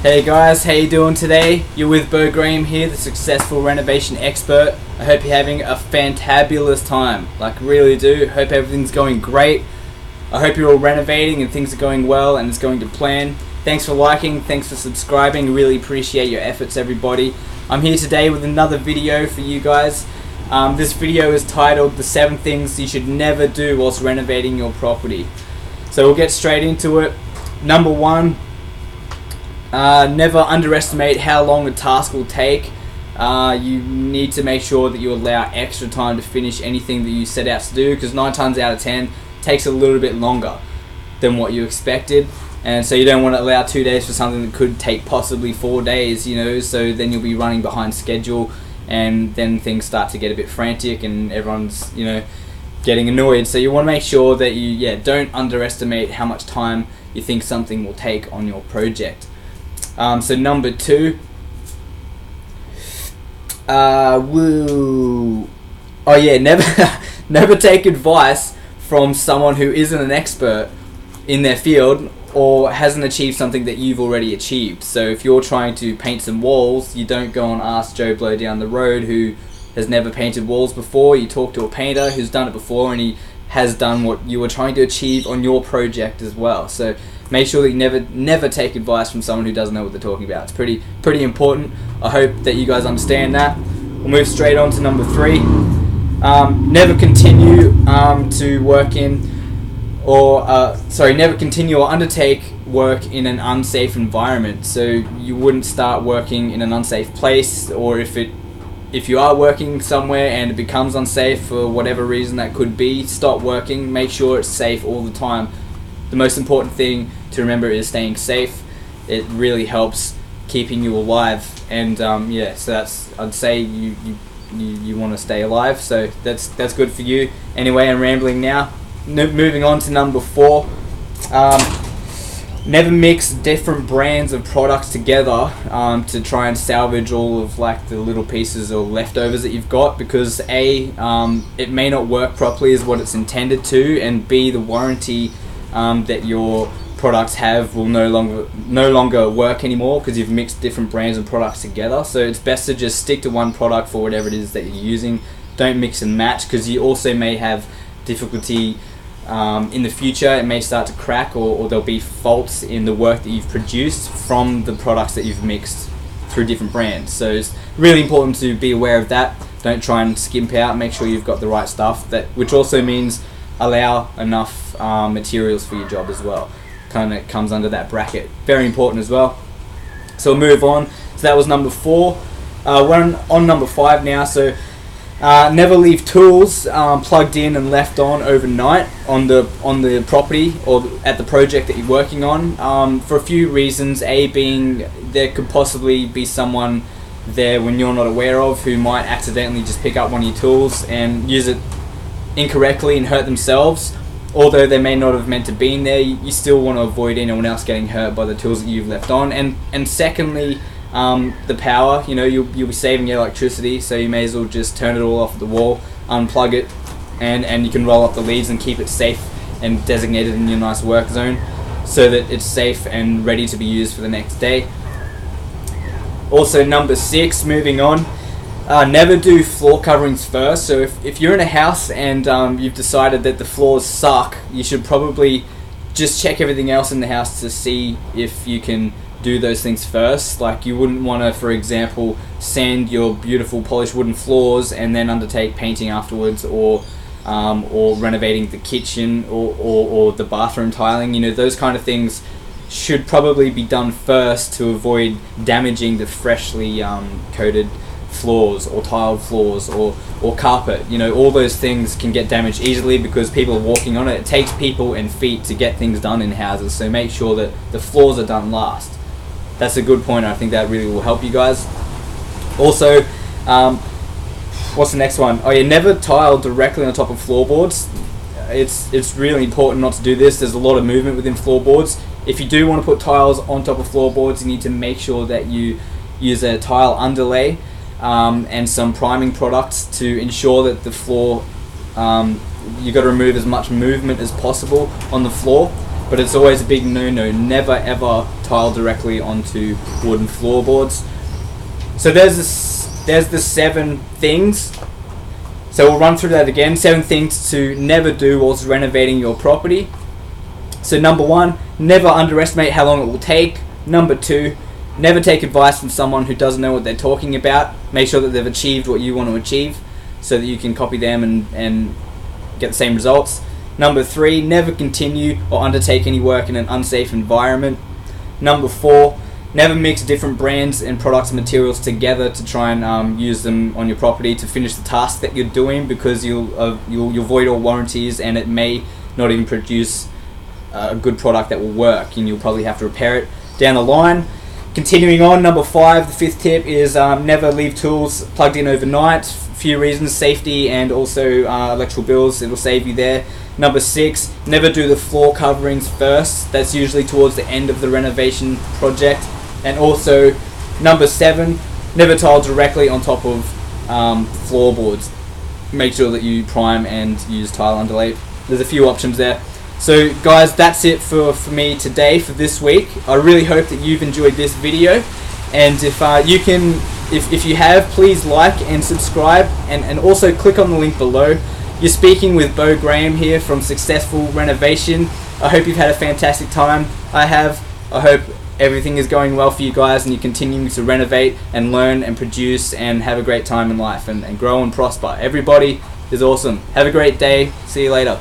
Hey guys, how you doing today? You're with Bo Graham here, the successful renovation expert. I hope you're having a fantabulous time. Like, really do. Hope everything's going great. I hope you're all renovating and things are going well and it's going to plan. Thanks for liking, thanks for subscribing. Really appreciate your efforts, everybody. I'm here today with another video for you guys. This video is titled The 7 Things You Should Never Do Whilst Renovating Your Property. So we'll get straight into it. Number 1. Never underestimate how long a task will take. You need to make sure that you allow extra time to finish anything that you set out to do, because 9 times out of 10 it takes a little bit longer than what you expected, and so you don't want to allow 2 days for something that could take possibly 4 days, so then you'll be running behind schedule, and then things start to get a bit frantic and everyone's getting annoyed. So you want to make sure that you don't underestimate how much time you think something will take on your project. So number 2, never take advice from someone who isn't an expert in their field or hasn't achieved something that you've already achieved. So if you're trying to paint some walls, you don't go and ask Joe Blow down the road who has never painted walls before. You talk to a painter who's done it before and he has done what you were trying to achieve on your project as well. So make sure that you never take advice from someone who doesn't know what they're talking about. It's pretty important. I hope that you guys understand that. We'll move straight on to number 3. Never continue never continue or undertake work in an unsafe environment. So you wouldn't start working in an unsafe place, or if you are working somewhere and it becomes unsafe for whatever reason that could be, stop working. Make sure it's safe all the time. The most important thing to remember is staying safe. It really helps keeping you alive, and so I'd say you want to stay alive, so that's good for you. Anyway, I'm rambling now. Moving on to number 4. Never mix different brands of products together to try and salvage all of the little pieces or leftovers that you've got, because A, it may not work properly as what it's intended to, and B, the warranty that your products have will no longer work anymore because you've mixed different brands and products together. So it's best to just stick to one product for whatever it is that you're using. Don't mix and match, because you also may have difficulty in the future. It may start to crack, or there'll be faults in the work that you've produced from the products that you've mixed through different brands. So it's really important to be aware of that. Don't try and skimp out. Make sure you've got the right stuff, which also means allow enough materials for your job as well. Kind of comes under that bracket. Very important as well. So we'll move on. So that was number 4. We're on number 5 now. So never leave tools plugged in and left on overnight on the property or at the project that you're working on, for a few reasons. A being there could possibly be someone there when you're not aware of who might accidentally just pick up one of your tools and use it incorrectly and hurt themselves. Although they may not have meant to be in there, you still want to avoid anyone else getting hurt by the tools that you've left on. And secondly, the power. You'll be saving your electricity, so you may as well just turn it all off the wall, unplug it, and you can roll up the leads and keep it safe and designated in your nice work zone, so that it's safe and ready to be used for the next day. Also, number 6, moving on. Never do floor coverings first. So if you're in a house and you've decided that the floors suck, you should probably just check everything else in the house to see if you can do those things first. Like, you wouldn't want to, for example, sand your beautiful polished wooden floors and then undertake painting afterwards, or renovating the kitchen or the bathroom tiling. Those kind of things should probably be done first to avoid damaging the freshly coated floors or tiled floors or carpet. All those things can get damaged easily because people are walking on it. It takes people and feet to get things done in houses, so make sure that the floors are done last. That's a good point. I think that really will help you guys. Also, what's the next one? Never tile directly on top of floorboards. It's really important not to do this. There's a lot of movement within floorboards. If you do want to put tiles on top of floorboards, you need to make sure that you use a tile underlay and some priming products to ensure that the floor, you've got to remove as much movement as possible on the floor but it's always a big no-no. Never ever tile directly onto wooden floorboards. So there's the 7 things. So we'll run through that again. 7 things to never do whilst renovating your property. So number 1, never underestimate how long it will take. Number 2, never take advice from someone who doesn't know what they're talking about. Make sure that they've achieved what you want to achieve so that you can copy them and get the same results. Number 3, never continue or undertake any work in an unsafe environment. Number 4, never mix different brands and products and materials together to try and use them on your property to finish the task that you're doing, because you'll void all warranties and it may not even produce a good product that will work, and you'll probably have to repair it down the line. Continuing on, number 5, the 5th tip is never leave tools plugged in overnight. Few reasons: safety and also electrical bills. It'll save you there. Number 6, never do the floor coverings first. That's usually towards the end of the renovation project. And also, number 7, never tile directly on top of floorboards. Make sure that you prime and use tile underlay. There's a few options there. So guys, that's it for me today, for this week. I really hope that you've enjoyed this video, and if you have, please like and subscribe, and also click on the link below. You're speaking with Bo Graham here from Successful Renovation. I hope you've had a fantastic time. I have. I hope everything is going well for you guys and you're continuing to renovate and learn and produce and have a great time in life and grow and prosper. Everybody is awesome. Have a great day. See you later.